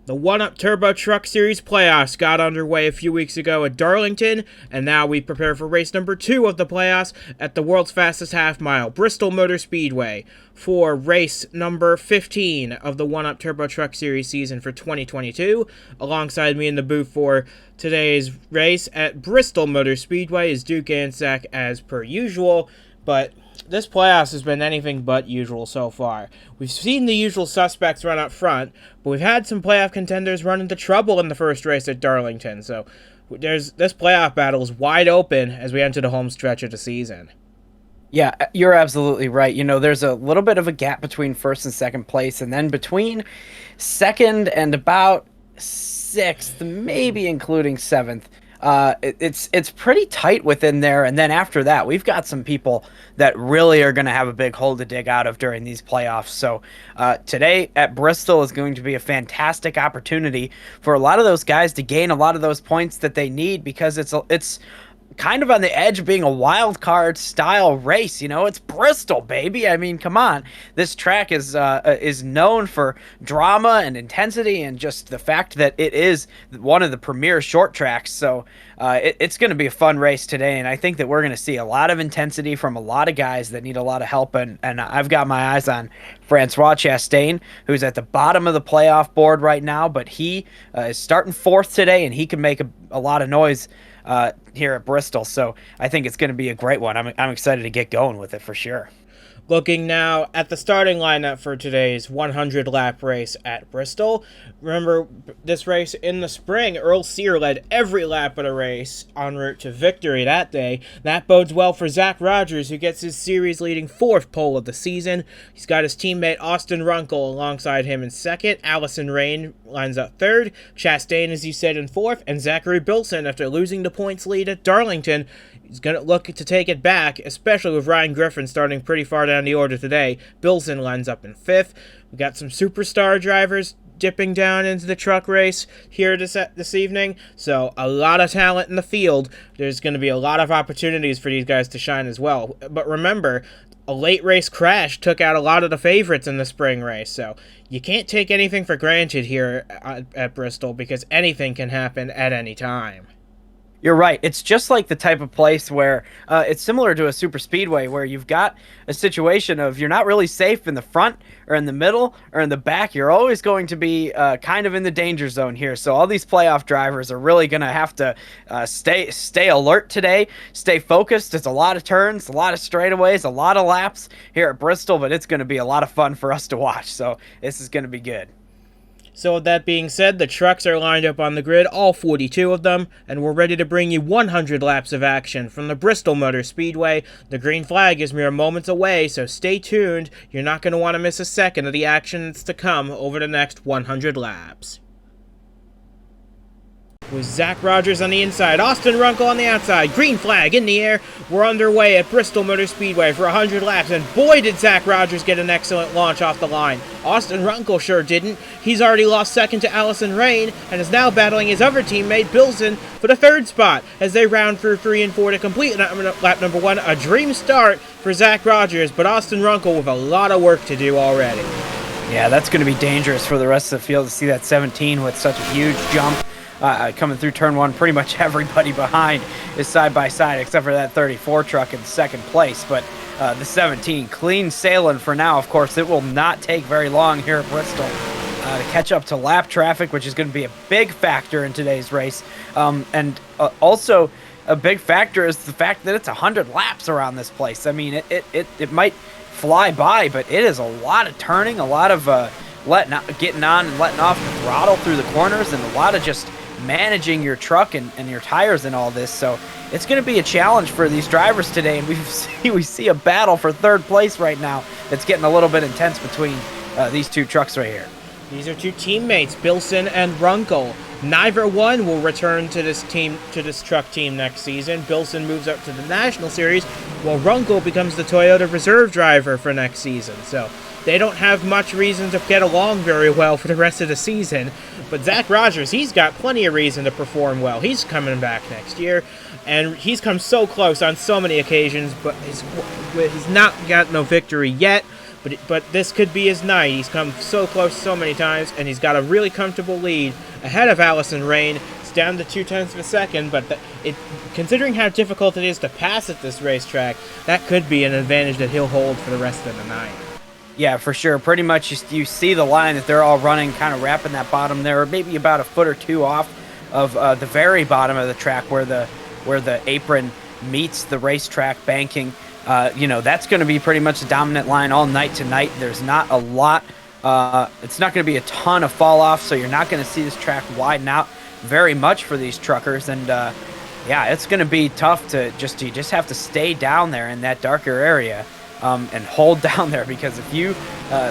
The 1-Up Turbo Truck Series playoffs got underway a few weeks ago at Darlington, and now we prepare for race number 2 of the playoffs at the world's fastest half mile, Bristol Motor Speedway, for race number 15 of the 1-Up Turbo Truck Series season for 2022. Alongside me in the booth for today's race at Bristol Motor Speedway is Duke and Zach as per usual, but this playoffs has been anything but usual so far. We've seen the usual suspects run up front, but we've had some playoff contenders run into trouble in the first race at Darlington, so this playoff battle is wide open as we enter the home stretch of the season. Yeah, you're absolutely right. There's a little bit of a gap between first and second place, and then between second and about sixth, maybe including seventh. It's pretty tight within there, and then after that, we've got some people that really are going to have a big hole to dig out of during these playoffs. So today at Bristol is going to be a fantastic opportunity for a lot of those guys to gain a lot of those points that they need, because it's kind of on the edge of being a wild card style race. It's Bristol, baby. I mean, come on. This track is known for drama and intensity, and just the fact that it is one of the premier short tracks. So it's going to be a fun race today, and I think that we're going to see a lot of intensity from a lot of guys that need a lot of help. And I've got my eyes on Francois Chastain, who's at the bottom of the playoff board right now, but he is starting fourth today, and he can make a lot of noise here at Bristol. So I think it's going to be a great one. I'm excited to get going with it for sure. Looking now at the starting lineup for today's 100-lap race at Bristol. Remember, this race in the spring, Earl Cyr led every lap of the race en route to victory that day. That bodes well for Zach Rogers, who gets his series-leading 4th pole of the season. He's got his teammate Austin Runkle alongside him in 2nd. Allison Rain lines up 3rd. Chastain, as you said, in 4th. And Zachary Bilson, after losing the points lead at Darlington, he's going to look to take it back, especially with Ryan Griffin starting pretty far down the order today. Bilson lines up in 5th. We got some superstar drivers dipping down into the truck race here this evening, so a lot of talent in the field. There's going to be a lot of opportunities for these guys to shine as well. But remember, a late race crash took out a lot of the favorites in the spring race, so you can't take anything for granted here at Bristol, because anything can happen at any time. You're right. It's just like the type of place where it's similar to a super speedway, where you've got a situation of you're not really safe in the front or in the middle or in the back. You're always going to be kind of in the danger zone here. So all these playoff drivers are really going to have to stay alert today, stay focused. It's a lot of turns, a lot of straightaways, a lot of laps here at Bristol, but it's going to be a lot of fun for us to watch. So this is going to be good. So with that being said, the trucks are lined up on the grid, all 42 of them, and we're ready to bring you 100 laps of action from the Bristol Motor Speedway. The green flag is mere moments away, so stay tuned. You're not going to want to miss a second of the action that's to come over the next 100 laps. With Zach Rogers on the inside, Austin Runkle on the outside, green flag in the air. We're underway at Bristol Motor Speedway for 100 laps, and boy did Zach Rogers get an excellent launch off the line. Austin Runkle sure didn't. He's already lost second to Allison Rain, and is now battling his other teammate Bilson for the 3rd spot as they round through 3 and 4 to complete lap number 1. A dream start for Zach Rogers, but Austin Runkle with a lot of work to do already. Yeah, that's going to be dangerous for the rest of the field to see that 17 with such a huge jump. Coming through turn 1, pretty much everybody behind is side by side except for that 34 truck in 2nd place. But the 17 clean sailing for now. Of course, it will not take very long here at Bristol to catch up to lap traffic, which is going to be a big factor in today's race. And also a big factor is the fact that it's 100 laps around this place. I mean, it might fly by, but it is a lot of turning, a lot of getting on and letting off the throttle through the corners, and a lot of just managing your truck and your tires and all this. So it's going to be a challenge for these drivers today, and we see a battle for 3rd place right now that's getting a little bit intense between these two trucks right here. These are two teammates, Bilson and Runkle. Neither one will return to this truck team next season. Bilson moves up to the National Series, while Runkle becomes the Toyota reserve driver for next season. So they don't have much reason to get along very well for the rest of the season. But Zach Rogers, he's got plenty of reason to perform well. He's coming back next year, and he's come so close on so many occasions, but he's not got no victory yet. but this could be his night. He's come so close so many times, and he's got a really comfortable lead ahead of Allison Rain. It's down to 0.2 of a second, but considering how difficult it is to pass at this racetrack, that could be an advantage that he'll hold for the rest of the night. Yeah, for sure. Pretty much you see the line that they're all running, kind of wrapping that bottom there, or maybe about a foot or two off of the very bottom of the track where the apron meets the racetrack banking. That's going to be pretty much the dominant line all night tonight. There's not a lot. It's not going to be a ton of fall off, so you're not going to see this track widen out very much for these truckers. And it's going to be tough you just have to stay down there in that darker area and hold down there, because if you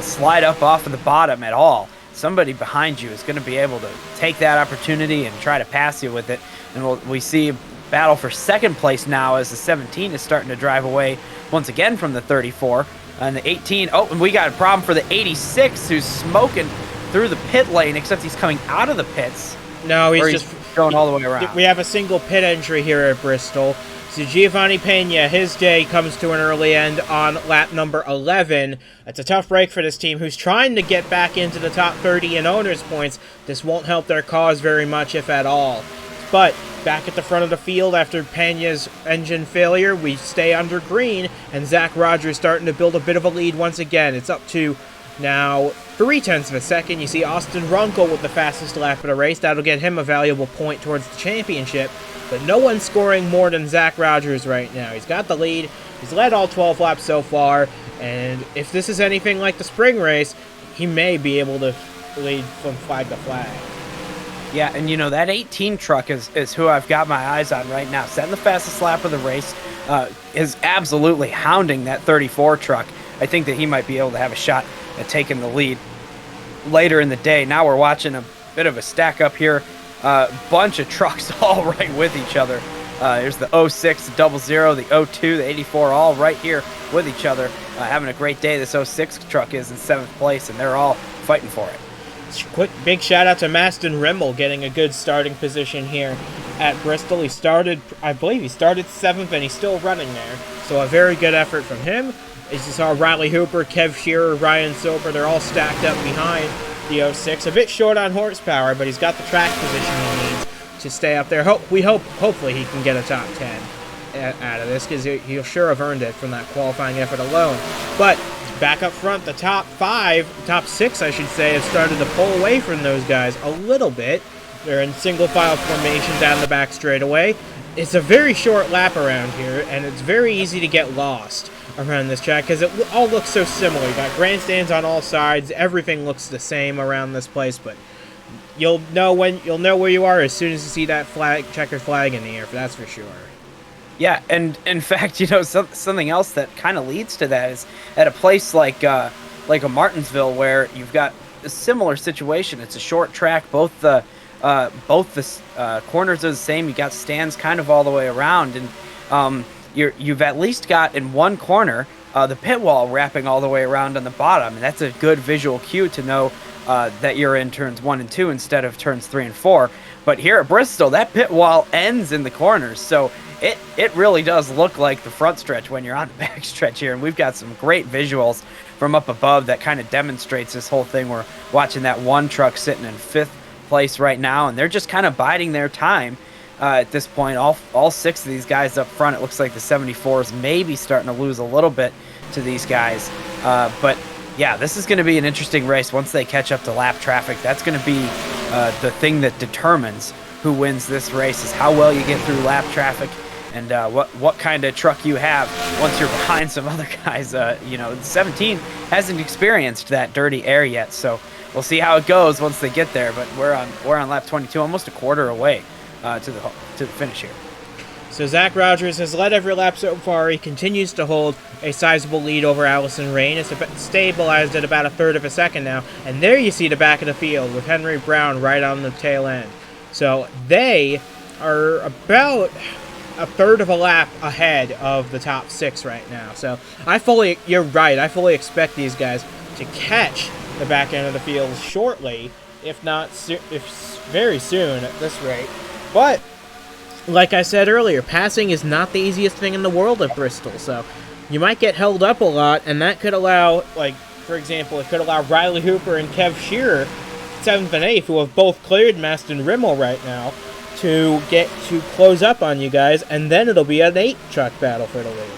slide up off of the bottom at all, somebody behind you is going to be able to take that opportunity and try to pass you with it. And we see a battle for second place now as the 17 is starting to drive away once again from the 34. And the 18, and we got a problem for the 86 who's smoking through the pit lane, except he's coming out of the pits. No, he's just going all the way around. We have a single pit entry here at Bristol. So Giovanni Pena, his day comes to an early end on lap number 11. It's a tough break for this team, who's trying to get back into the top 30 in owners' points. This won't help their cause very much, if at all. But back at the front of the field after Pena's engine failure, we stay under green, and Zach Rogers starting to build a bit of a lead once again. It's up to now 0.3 of a second. You see Austin Runkle with the fastest lap of the race. That'll get him a valuable point towards the championship. But no one's scoring more than Zach Rogers right now. He's got the lead. He's led all 12 laps so far. And if this is anything like the spring race, he may be able to lead from flag to flag. Yeah, and that 18 truck is who I've got my eyes on right now. Setting the fastest lap of the race, is absolutely hounding that 34 truck. I think that he might be able to have a shot at taking the lead later in the day. Now we're watching a bit of a stack up here. Bunch of trucks all right with each other. There's the 06, the 00, the 02, the 84, all right here with each other. Having a great day. This 06 truck is in 7th place, and they're all fighting for it. Quick big shout out to Maston Rimmel getting a good starting position here at Bristol. I believe he started 7th, and he's still running there. So a very good effort from him. As you saw, Riley Hooper, Kev Shearer, Ryan Soper, they're all stacked up behind the 06. A bit short on horsepower, but he's got the track position he needs to stay up there. Hopefully he can get a top 10 out of this, because he'll sure have earned it from that qualifying effort alone. But back up front, the top 6, I should say, have started to pull away from those guys a little bit. They're in single file formation down the back straightaway. It's a very short lap around here, and it's very easy to get lost around this track because it all looks so similar. You got grandstands on all sides. Everything looks the same around this place, but you'll know where you are as soon as you see that checkered flag in the air. That's for sure. Yeah, and in fact, something else that kind of leads to that is at a place like a Martinsville, where you've got a similar situation. It's a short track. Both the corners are the same. You got stands kind of all the way around, and you've at least got in one corner the pit wall wrapping all the way around on the bottom, and that's a good visual cue to know that you're in turns 1 and 2 instead of turns 3 and 4. But here at Bristol, that pit wall ends in the corners, so it really does look like the front stretch when you're on the back stretch here. And we've got some great visuals from up above that kind of demonstrates this whole thing. We're watching that one truck sitting in 5th place right now, and they're just kind of biding their time at this point. All 6 of these guys up front, it looks like the 74s maybe starting to lose a little bit to these guys. But yeah, this is going to be an interesting race once they catch up to lap traffic. That's going to be the thing that determines who wins this race, is how well you get through lap traffic and what kind of truck you have once you're behind some other guys. 17 hasn't experienced that dirty air yet, so we'll see how it goes once they get there. But we're on lap 22, almost a quarter away to the finish here. So Zach Rogers has led every lap so far. He continues to hold a sizable lead over Allison Rain. It's stabilized at about 1/3 of a second now. And there you see the back of the field with Henry Brown right on the tail end. So they are about 1/3 of a lap ahead of the top 6 right now. So you're right. I fully expect these guys to catch the back end of the field shortly, if very soon at this rate. But like I said earlier, passing is not the easiest thing in the world at Bristol, so you might get held up a lot, and that could allow for example, it could allow Riley Hooper and Kev Shearer, 7th and 8th, who have both cleared Maston Rimmel right now, to get to close up on you guys, and then it'll be an 8-truck battle for the lead.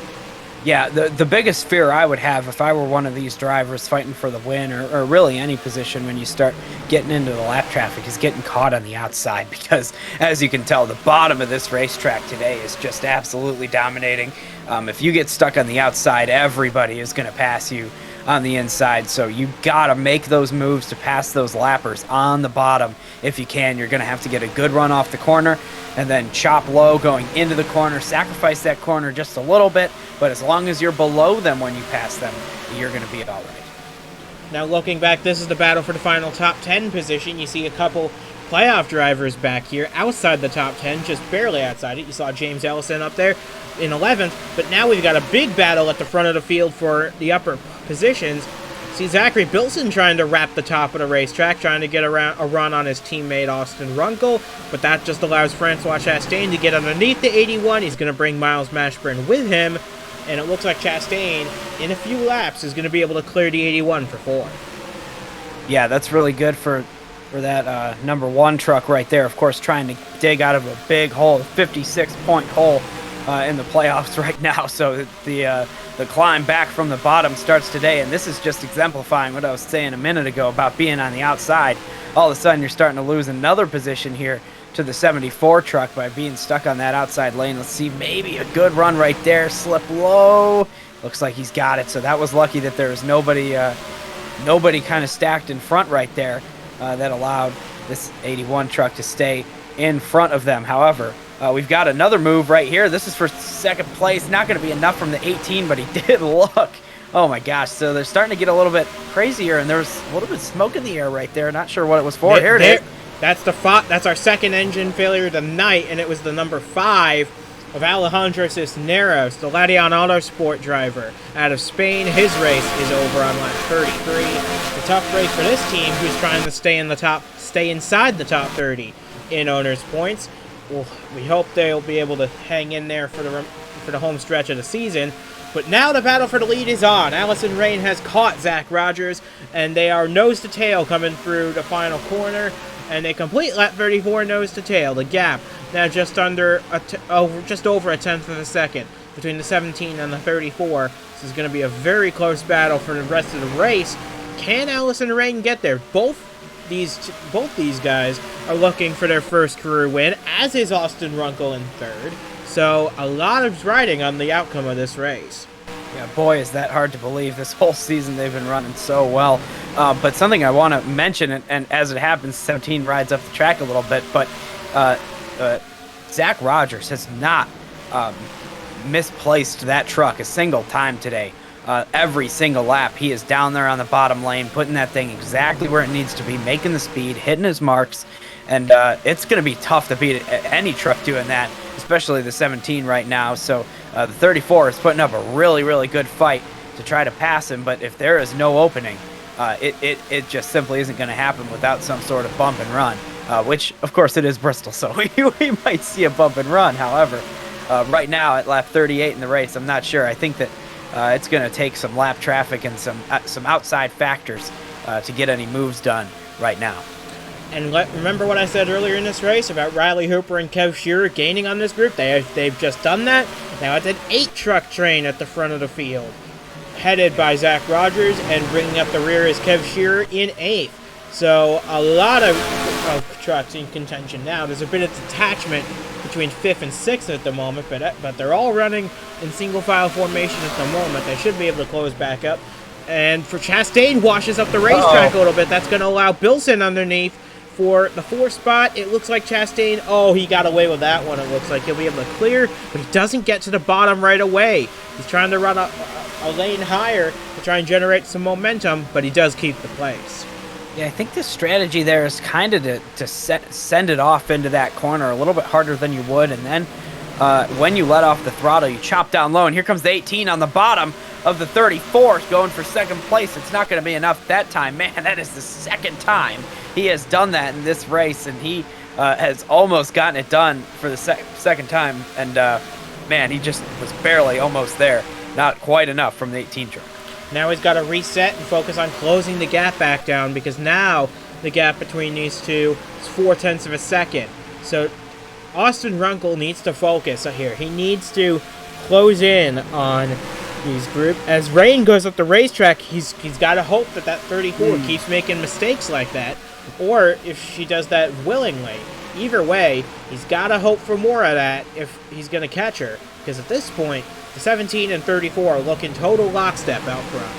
Yeah, the biggest fear I would have if I were one of these drivers fighting for the win, or really any position when you start getting into the lap traffic, is getting caught on the outside, because as you can tell, the bottom of this racetrack today is just absolutely dominating. If you get stuck on the outside, everybody is going to pass you on the inside, so you got to make those moves to pass those lappers on the bottom if you can. You're going to have to get a good run off the corner and then chop low going into the corner, sacrifice that corner just a little bit, but as long as you're below them when you pass them, you're going to be all right. Now looking back, this is the battle for the final top 10 position. You see a couple playoff drivers back here outside the top 10, just barely outside it. You saw James Ellison up there in 11th, but now we've got a big battle at the front of the field for the upper positions. See Zachary Bilson trying to wrap the top of the racetrack, trying to get around a run on his teammate Austin Runkle, but that just allows Francois Chastain to get underneath the 81. He's going to bring Miles Mashburn with him, and it looks like Chastain, in a few laps, is going to be able to clear the 81 for 4. Yeah, that's really good for that number 1 truck right there. Of course, trying to dig out of a big hole, 56-point hole in the playoffs right now. So the climb back from the bottom starts today, and this is just exemplifying what I was saying a minute ago about being on the outside. All of a sudden, you're starting to lose another position here to the 74 truck by being stuck on that outside lane. Let's see, maybe a good run right there, slip low. Looks like he's got it. So that was lucky that there was nobody kind of stacked in front right there that allowed this 81 truck to stay in front of them. However, we've got another move right here. This is for second place. Not going to be enough from the 18, but he did look. Oh my gosh. So they're starting to get a little bit crazier, and there was a little bit of smoke in the air right there. Not sure what it was for. Here it is. That's our second engine failure of the night, and it was the number 5 of Alejandro Cisneros, the Latian Autosport driver out of Spain. His race is over on lap 33. A tough race for this team, who's trying to stay inside the top 30 in owners' points. Well, we hope they'll be able to hang in there for the home stretch of the season. But now the battle for the lead is on. Allison Rain has caught Zach Rogers, and they are nose to tail coming through the final corner. And they complete lap 34 nose to tail. The gap now just over a tenth of a second between the 17 and the 34. This is going to be a very close battle for the rest of the race. Can Allison Rain get there? Both these guys are looking for their first career win, as is Austin Runkle in third. So a lot of riding on the outcome of this race. Yeah, boy, is that hard to believe. This whole season they've been running so well. But something I want to mention, and as it happens, 17 rides up the track a little bit, but Zach Rogers has not misplaced that truck a single time today. Every single lap, he is down there on the bottom lane, putting that thing exactly where it needs to be, making the speed, hitting his marks, and it's going to be tough to beat any truck doing that, especially the 17 right now. So the 34 is putting up a really, really good fight to try to pass him, but if there is no opening, it just simply isn't going to happen without some sort of bump and run, which, of course, it is Bristol, so we might see a bump and run. However, right now at lap 38 in the race, I'm not sure. I think that it's going to take some lap traffic and some outside factors to get any moves done right now. And remember what I said earlier in this race about Riley Hooper and Kev Shearer gaining on this group? They've just done that. Now it's an 8-truck train at the front of the field, headed by Zach Rogers, and bringing up the rear is Kev Shearer in 8th. So a lot of trucks in contention now. There's a bit of detachment between 5th and 6th at the moment, but they're all running in single file formation at the moment. They should be able to close back up. And for Chastain, washes up the racetrack a little bit. That's going to allow Bilson underneath for the 4th spot. It looks like Chastain, he got away with that one. It looks like he'll be able to clear, but he doesn't get to the bottom right away. He's trying to run a lane higher to try and generate some momentum, but he does keep the place. Yeah, I think the strategy there is kind of to send it off into that corner a little bit harder than you would, and then when you let off the throttle, you chop down low, and here comes the 18 on the bottom of the 34, going for second place. It's not going to be enough that time. Man, that is the second time he has done that in this race, and he has almost gotten it done for the second time, and man, he just was barely almost there. Not quite enough from the 18 truck. Now he's got to reset and focus on closing the gap back down, because now the gap between these two is 0.4 of a second. So Austin Runkle needs to focus here. He needs to close in on these group. As Rain goes up the racetrack, he's got to hope that 34 keeps making mistakes like that, or if she does that willingly. Either way, he's got to hope for more of that if he's going to catch her, because at this point, the 17 and 34 are looking total lockstep out front.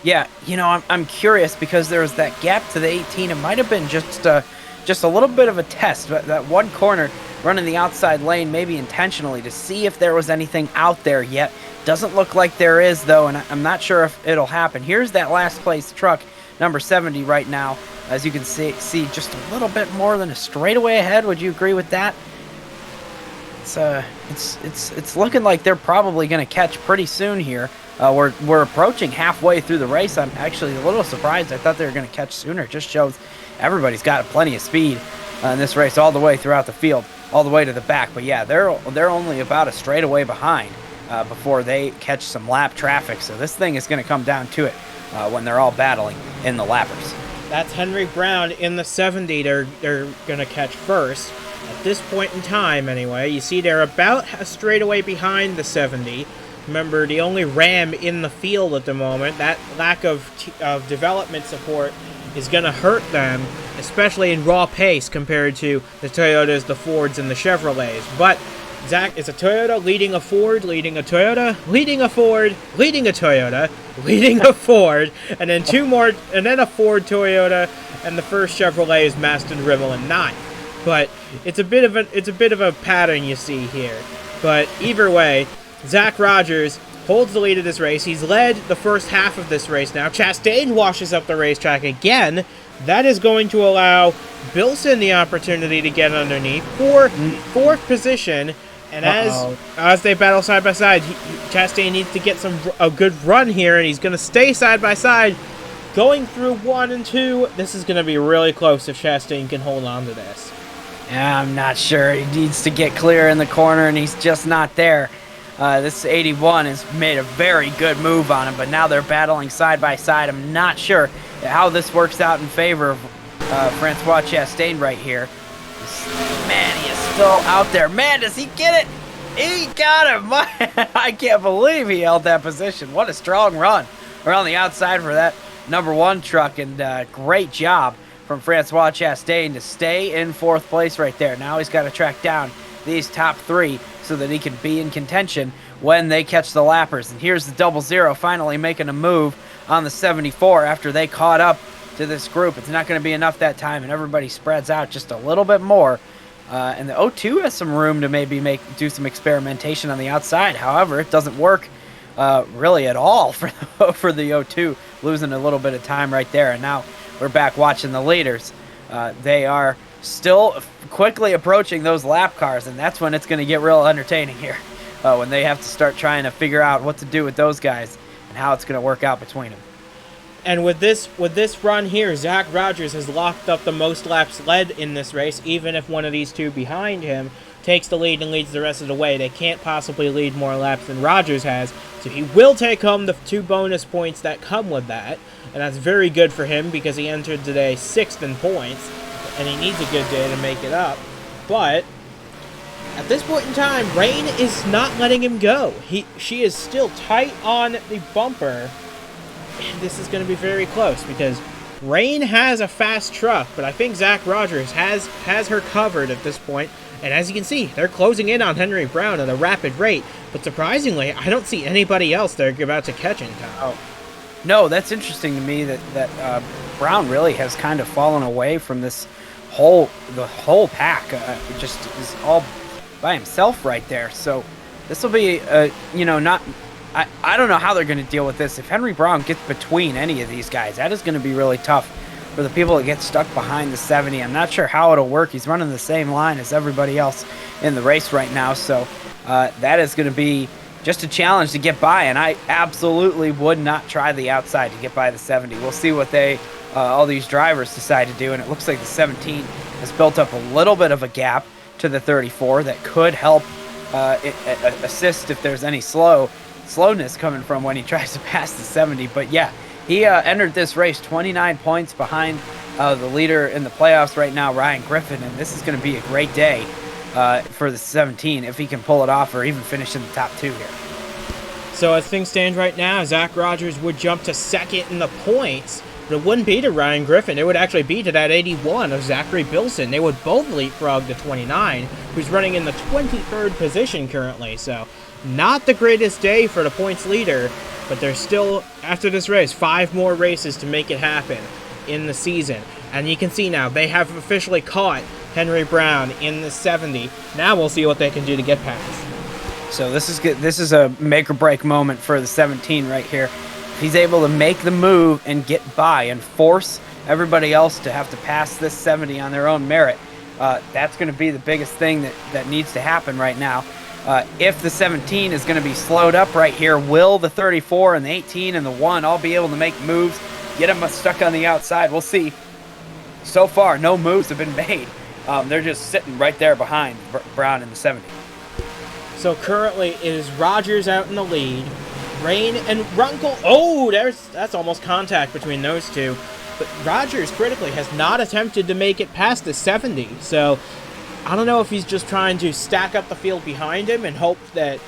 Yeah, you know, I'm curious, because there was that gap to the 18. It might have been just a little bit of a test, but that one corner running the outside lane, maybe intentionally, to see if there was anything out there yet. Doesn't look like there is, though, and I'm not sure if it'll happen. Here's that last place truck, number 70 right now. As you can see just a little bit more than a straightaway ahead. Would you agree with that? It's looking like they're probably going to catch pretty soon here. We're approaching halfway through the race. I'm actually a little surprised. I thought they were going to catch sooner. It just shows everybody's got plenty of speed in this race all the way throughout the field, all the way to the back. But yeah, they're only about a straightaway behind before they catch some lap traffic. So this thing is going to come down to it when they're all battling in the lappers. That's Henry Brown in the 70. They're going to catch first. At this point in time, anyway, you see they're about a straightaway behind the 70. Remember, the only Ram in the field at the moment. That lack of development support is going to hurt them, especially in raw pace compared to the Toyotas, the Fords, and the Chevrolets. But Zach, is a Toyota leading a Ford, leading a Toyota, leading a Ford, leading a Toyota, leading a Ford, and then two more, and then a Ford, Toyota, and the first Chevrolet is Maston, Rimmel, and 9. But it's a bit of a pattern you see here. But either way, Zach Rogers holds the lead of this race. He's led the first half of this race now. Chastain washes up the racetrack again. That is going to allow Bilson the opportunity to get underneath for fourth position. And as they battle side by side, Chastain needs to get a good run here, and he's going to stay side by side. Going through 1 and 2, this is going to be really close if Chastain can hold on to this. Yeah, I'm not sure. He needs to get clear in the corner, and he's just not there. This 81 has made a very good move on him, but now they're battling side by side. I'm not sure how this works out in favor of Francois Chastain right here. Man, he is still out there. Man, does he get it? He got him. I can't believe he held that position. What a strong run around the outside for that number 1 truck, and great job from Francois Chastain to stay in 4th place right there. Now he's got to track down these top 3 so that he can be in contention when they catch the lappers. And here's the 00 finally making a move on the 74 after they caught up to this group. It's not going to be enough that time, and everybody spreads out just a little bit more. And the 02 has some room to maybe do some experimentation on the outside. However, it doesn't work really at all for the 02, losing a little bit of time right there. And now we're back watching the leaders. They are still quickly approaching those lap cars, and that's when it's going to get real entertaining here, when they have to start trying to figure out what to do with those guys and how it's going to work out between them. And with this run here, Zach Rogers has locked up the most laps led in this race. Even if one of these two behind him takes the lead and leads the rest of the way, they can't possibly lead more laps than Rogers has. So he will take home the 2 bonus points that come with that. And that's very good for him, because he entered today 6th in points, and he needs a good day to make it up. But at this point in time, Rain is not letting him go. She is still tight on the bumper. And this is going to be very close, because Rain has a fast truck, but I think Zach Rogers has her covered at this point. And as you can see, they're closing in on Henry Brown at a rapid rate. But surprisingly, I don't see anybody else they're about to catch in time. Oh. No, that's interesting to me that Brown really has kind of fallen away from the whole pack. Just is all by himself right there. So this will be, not. I don't know how they're going to deal with this. If Henry Brown gets between any of these guys, that is going to be really tough for the people that get stuck behind the 70. I'm not sure how it'll work. He's running the same line as everybody else in the race right now, so that is going to be just a challenge to get by, and I absolutely would not try the outside to get by the 70. We'll see what all these drivers decide to do, and it looks like the 17 has built up a little bit of a gap to the 34 that could help assist if there's any slow slowness coming from when he tries to pass the 70. But yeah, he entered this race 29 points behind the leader in the playoffs right now, Ryan Griffin, and this is going to be a great day for the 17 if he can pull it off or even finish in the top 2 here. So as things stand right now, Zach Rogers would jump to second in the points, but it wouldn't be to Ryan Griffin. It would actually be to that 81 of Zachary Bilson. They would both leapfrog to 29, who's running in the 23rd position currently. So not the greatest day for the points leader, but there's still, after this race, 5 more races to make it happen in the season. And you can see now, they have officially caught Henry Brown in the 70. Now we'll see what they can do to get past. So this is good. This is a make or break moment for the 17 right here. If he's able to make the move and get by and force everybody else to have to pass this 70 on their own merit, that's going to be the biggest thing that needs to happen right now. If the 17 is going to be slowed up right here, will the 34 and the 18 and the 1 all be able to make moves, get them stuck on the outside? We'll see. So far, no moves have been made. They're just sitting right there behind Brown in the 70. So currently it is Rogers out in the lead. Rain and Runkle. Oh, that's almost contact between those two. But Rogers critically has not attempted to make it past the 70. So I don't know if he's just trying to stack up the field behind him and hope that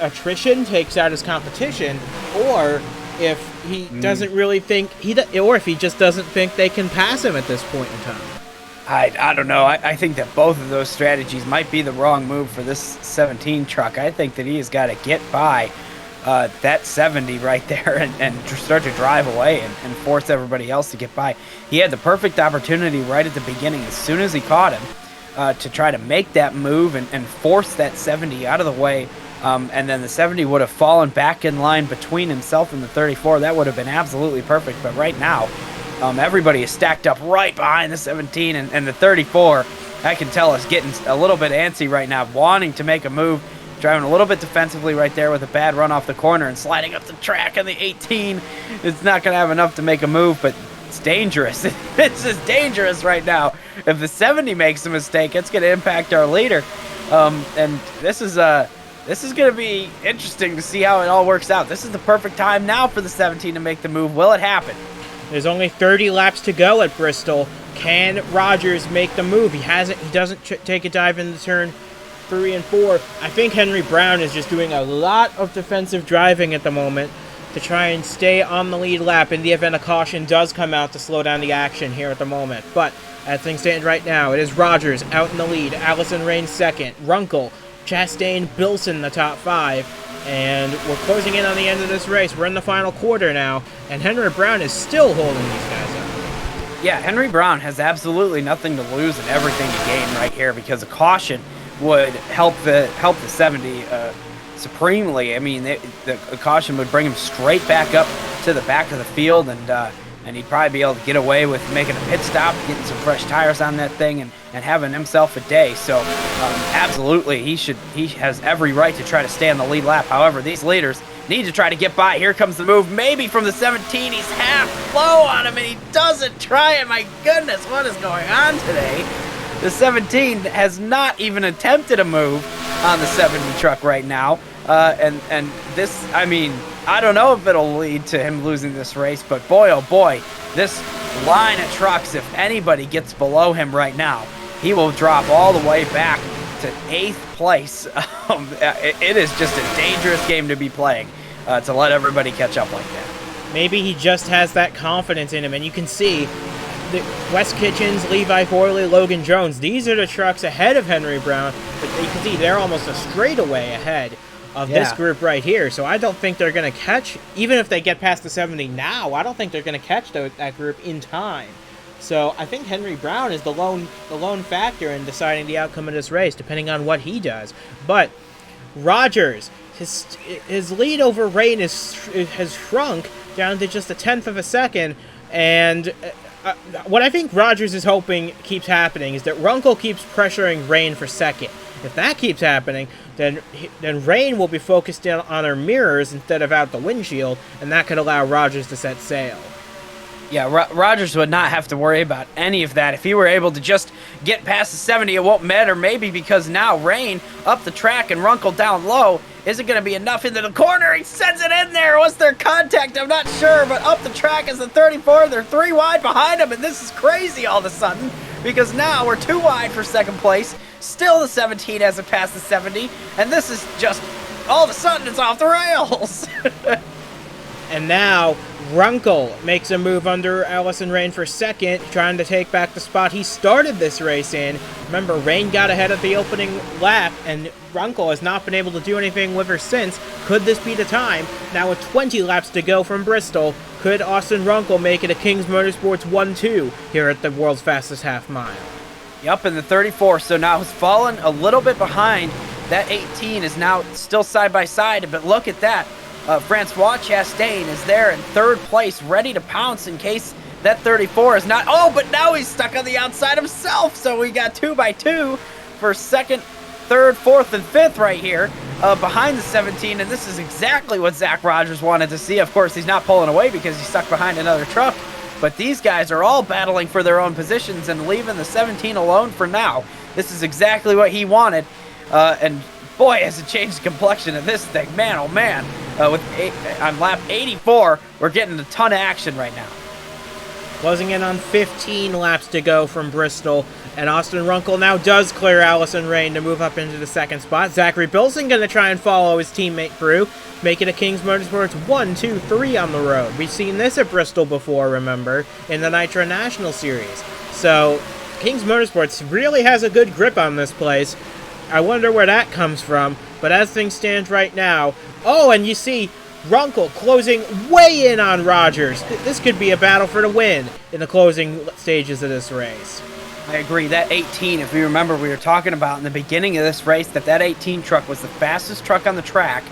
attrition takes out his competition, or if he doesn't really think or if he just doesn't think they can pass him at this point in time. I don't know. I think that both of those strategies might be the wrong move for this 17 truck. I think that he has got to get by that 70 right there and start to drive away and force everybody else to get by. He had the perfect opportunity right at the beginning, as soon as he caught him, to try to make that move and force that 70 out of the way. And then the 70 would have fallen back in line between himself and the 34. That would have been absolutely perfect. But right now, everybody is stacked up right behind the 17, and the 34, I can tell, is getting a little bit antsy right now, wanting to make a move, driving a little bit defensively right there with a bad run off the corner and sliding up the track on the 18. It's not going to have enough to make a move, but it's dangerous. It's just dangerous right now. If the 70 makes a mistake, it's going to impact our leader. And this is going to be interesting to see how it all works out. This is the perfect time now for the 17 to make the move. Will it happen? There's only 30 laps to go at Bristol. Can Rogers make the move? He doesn't take a dive into turn 3 and 4. I think Henry Brown is just doing a lot of defensive driving at the moment to try and stay on the lead lap in the event a caution does come out to slow down the action here at the moment. But as things stand right now, it is Rogers out in the lead, Allison Rain second, Runkle, Chastain, Bilson the top 5. And we're closing in on the end of this race. We're in the final quarter now, and Henry Brown is still holding these guys up. Yeah, Henry Brown has absolutely nothing to lose and everything to gain right here, because a caution would help the 70 supremely. I mean, the caution would bring him straight back up to the back of the field, and he'd probably be able to get away with making a pit stop, getting some fresh tires on that thing, and having himself a day. So absolutely, he has every right to try to stay on the lead lap. However, these leaders need to try to get by. Here comes the move, maybe from the 17. He's half low on him, and he doesn't try it. My goodness, what is going on today? The 17 has not even attempted a move on the 70 truck right now. And this, I mean, I don't know if it'll lead to him losing this race, but boy, oh boy, this line of trucks, if anybody gets below him right now, he will drop all the way back to 8th place. It is just a dangerous game to be playing, to let everybody catch up like that. Maybe he just has that confidence in him, and you can see Wes Kitchens, Levi Forley, Logan Jones, these are the trucks ahead of Henry Brown, but you can see they're almost a straightaway ahead of this group right here. So I don't think they're going to catch, even if they get past the 70 now, I don't think they're going to catch that group in time. So I think Henry Brown is the lone factor in deciding the outcome of this race, depending on what he does. But Rogers, his lead over Rain has shrunk down to just 1/10 of a second, and what I think Rogers is hoping keeps happening is that Runkle keeps pressuring Rain for second. If that keeps happening, then Rain will be focused in on her mirrors instead of out the windshield, and that could allow Rogers to set sail. Yeah, Rogers would not have to worry about any of that. If he were able to just get past the 70, it won't matter, maybe because now Rain up the track and Runkle down low isn't going to be enough into the corner. He sends it in there. Was there contact? I'm not sure, but up the track is the 34. They're 3 wide behind him, and this is crazy all of a sudden because now we're 2 wide for second place. Still the 17 hasn't passed the 70, and this is just, all of a sudden, it's off the rails. And now Runkle makes a move under Allison Rain for second, trying to take back the spot he started this race in. Remember, Rain got ahead at the opening lap, and Runkle has not been able to do anything with her since. Could this be the time? Now with 20 laps to go from Bristol, could Austin Runkle make it a Kings Motorsports 1-2 here at the world's fastest half mile? Yep, in the 34, so now he's fallen a little bit behind. That 18 is now still side by side, but look at that. Francois Chastain is there in third place, ready to pounce in case that 34 is not. Oh, but now he's stuck on the outside himself. So we got 2 by 2 for second, third, fourth, and fifth right here behind the 17. And this is exactly what Zach Rogers wanted to see. Of course, he's not pulling away because he's stuck behind another truck. But these guys are all battling for their own positions and leaving the 17 alone for now. This is exactly what he wanted. And boy, has it changed the complexion of this thing. Man, oh man. On lap 84, we're getting a ton of action right now. Closing in on 15 laps to go from Bristol, and Austin Runkle now does clear Allison Rain to move up into the second spot. Zachary Bilson going to try and follow his teammate through, make it a Kings Motorsports 1-2-3 on the road. We've seen this at Bristol before, remember, in the Nitro National Series. So, Kings Motorsports really has a good grip on this place. I wonder where that comes from, but as things stand right now, oh, and you see Runkle closing way in on Rogers. This could be a battle for the win in the closing stages of this race. I agree. That 18, if we remember, we were talking about in the beginning of this race that 18 truck was the fastest truck on the track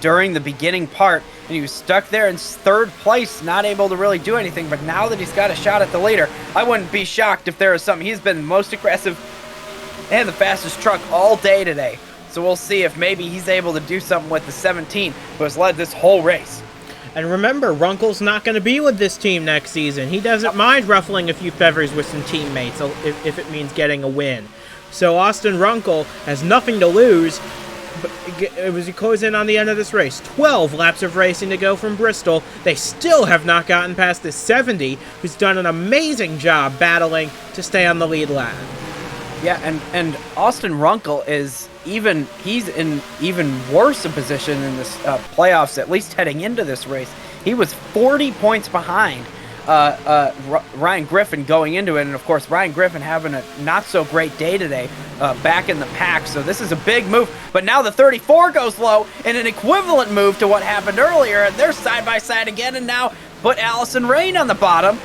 during the beginning part, and he was stuck there in third place, not able to really do anything. But now that he's got a shot at the leader, I wouldn't be shocked if there was something. He's been the most aggressive and the fastest truck all day today. So we'll see if maybe he's able to do something with the 17, who has led this whole race. And remember, Runkle's not going to be with this team next season. He doesn't mind ruffling a few feathers with some teammates if it means getting a win. So Austin Runkle has nothing to lose. It was close in on the end of this race. 12 laps of racing to go from Bristol. They still have not gotten past the 70, who's done an amazing job battling to stay on the lead lap. Yeah, and Austin Runkle is he's in even worse a position in this playoffs, at least heading into this race. He was 40 points behind Ryan Griffin going into it, and of course Ryan Griffin having a not so great day today, back in the pack. So this is a big move. But now the 34 goes low in an equivalent move to what happened earlier, and they're side by side again, and now put Allison Rain on the bottom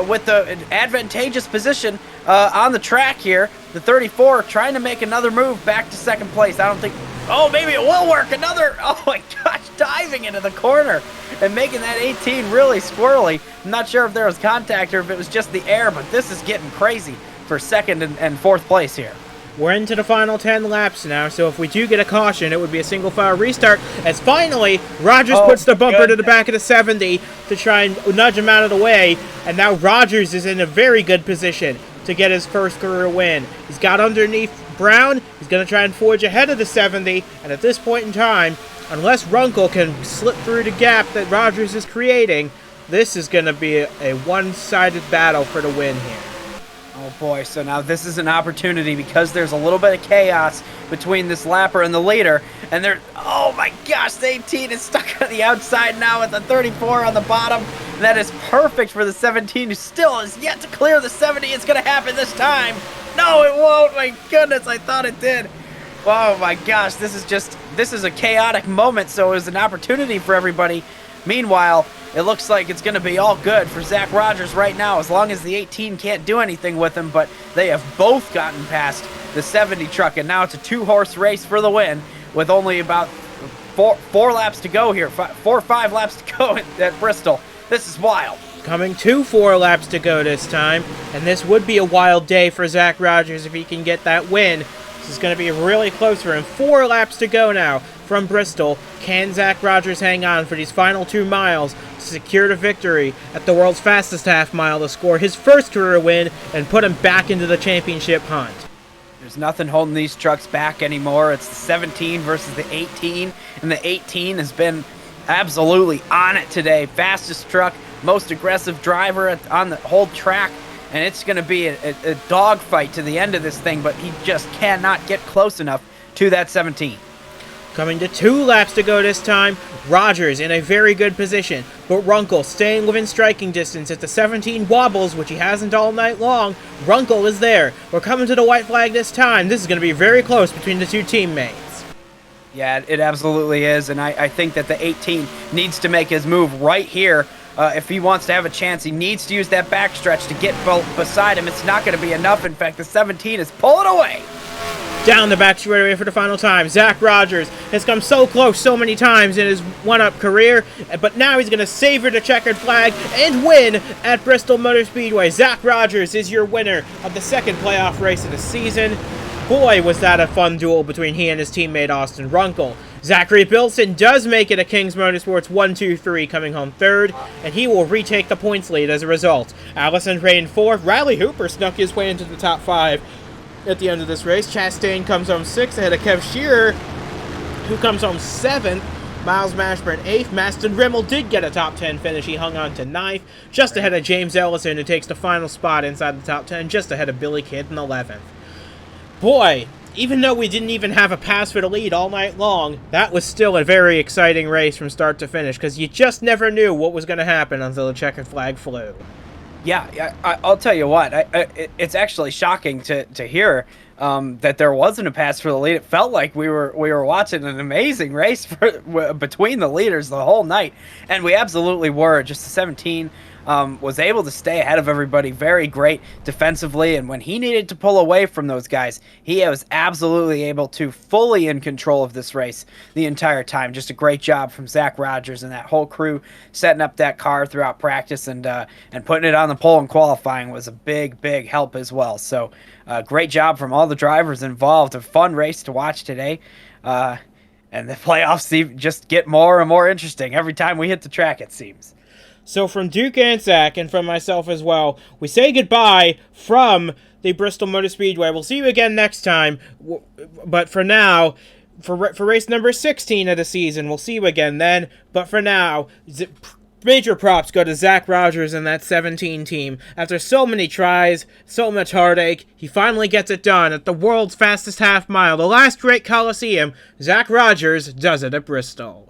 with the advantageous position on the track here. The 34 trying to make another move back to second place. I don't think, oh, maybe it will work. Oh my gosh, diving into the corner and making that 18 really squirrely. I'm not sure if there was contact or if it was just the air, but this is getting crazy for second and fourth place here. We're into the final 10 laps now, so if we do get a caution, it would be a single file restart, as finally Rogers puts the bumper to the back of the 70 to try and nudge him out of the way, and now Rogers is in a very good position to get his first career win. He's got underneath Brown, he's going to try and forge ahead of the 70, and at this point in time, unless Runkle can slip through the gap that Rogers is creating, this is going to be a one-sided battle for the win here. Oh boy, so now this is an opportunity because there's a little bit of chaos between this lapper and the leader, and oh my gosh, the 18 is stuck on the outside now with the 34 on the bottom. And that is perfect for the 17, who still is yet to clear the 70. It's going to happen this time. No, it won't. My goodness, I thought it did. Oh my gosh, this is a chaotic moment, so it was an opportunity for everybody. Meanwhile, it looks like it's going to be all good for Zach Rogers right now, as long as the 18 can't do anything with him, but they have both gotten past the 70 truck, and now it's a two-horse race for the win, with only about four laps to go here, 4 or 5 laps to go at Bristol. This is wild. Coming to 4 laps to go this time, and this would be a wild day for Zach Rogers if he can get that win. This is going to be really close for him. 4 laps to go now from Bristol. Can Zach Rogers hang on for these final 2 miles to secure the victory at the world's fastest half mile to score his first career win and put him back into the championship hunt? There's nothing holding these trucks back anymore. It's the 17 versus the 18, and the 18 has been absolutely on it today. Fastest truck, most aggressive driver on the whole track, and it's going to be a dogfight to the end of this thing, but he just cannot get close enough to that 17. Coming to 2 laps to go this time, Rogers in a very good position, but Runkle staying within striking distance at the 17 wobbles, which he hasn't all night long. Runkle is there. We're coming to the white flag this time. This is going to be very close between the 2 teammates. Yeah, it absolutely is, and I think that the 18 needs to make his move right here. If he wants to have a chance, he needs to use that backstretch to get beside him. It's not going to be enough. In fact, the 17 is pulling away. Down the back straightaway for the final time. Zach Rogers has come so close so many times in his one-up career, but now he's going to savor the checkered flag and win at Bristol Motor Speedway. Zach Rogers is your winner of the 2nd playoff race of the season. Boy, was that a fun duel between he and his teammate Austin Runkle. Zachary Bilson does make it a Kings Motorsports 1-2-3, coming home 3rd, and he will retake the points lead as a result. Allison Ray 4th. Riley Hooper snuck his way into the top 5 at the end of this race. Chastain comes home 6th ahead of Kev Shearer, who comes home 7th. Miles Mashburn 8th. Maston Rimmel did get a top 10 finish. He hung on to 9th, just ahead of James Ellison, who takes the final spot inside the top 10, just ahead of Billy Kidd in 11th. Boy, even though we didn't even have a pass for the lead all night long, that was still a very exciting race from start to finish, because you just never knew what was going to happen until the checkered flag flew. Yeah, I'll tell you what. It's actually shocking to hear that there wasn't a pass for the lead. It felt like we were watching an amazing race between the leaders the whole night, and we absolutely were. Just the 17 was able to stay ahead of everybody. Very great defensively, and when he needed to pull away from those guys, he was absolutely able to fully in control of this race the entire time. Just a great job from Zach Rogers and that whole crew setting up that car throughout practice, and putting it on the pole in qualifying was a big help as well. So great job from all the drivers involved. A fun race to watch today. And the playoffs just get more and more interesting every time we hit the track, it seems. So from Duke and Zach, and from myself as well, we say goodbye from the Bristol Motor Speedway. We'll see you again next time. But for now, for race number 16 of the season, we'll see you again then. But for now, major props go to Zach Rogers and that 17 team. After so many tries, so much heartache, he finally gets it done at the world's fastest half mile, the last great Coliseum. Zach Rogers does it at Bristol.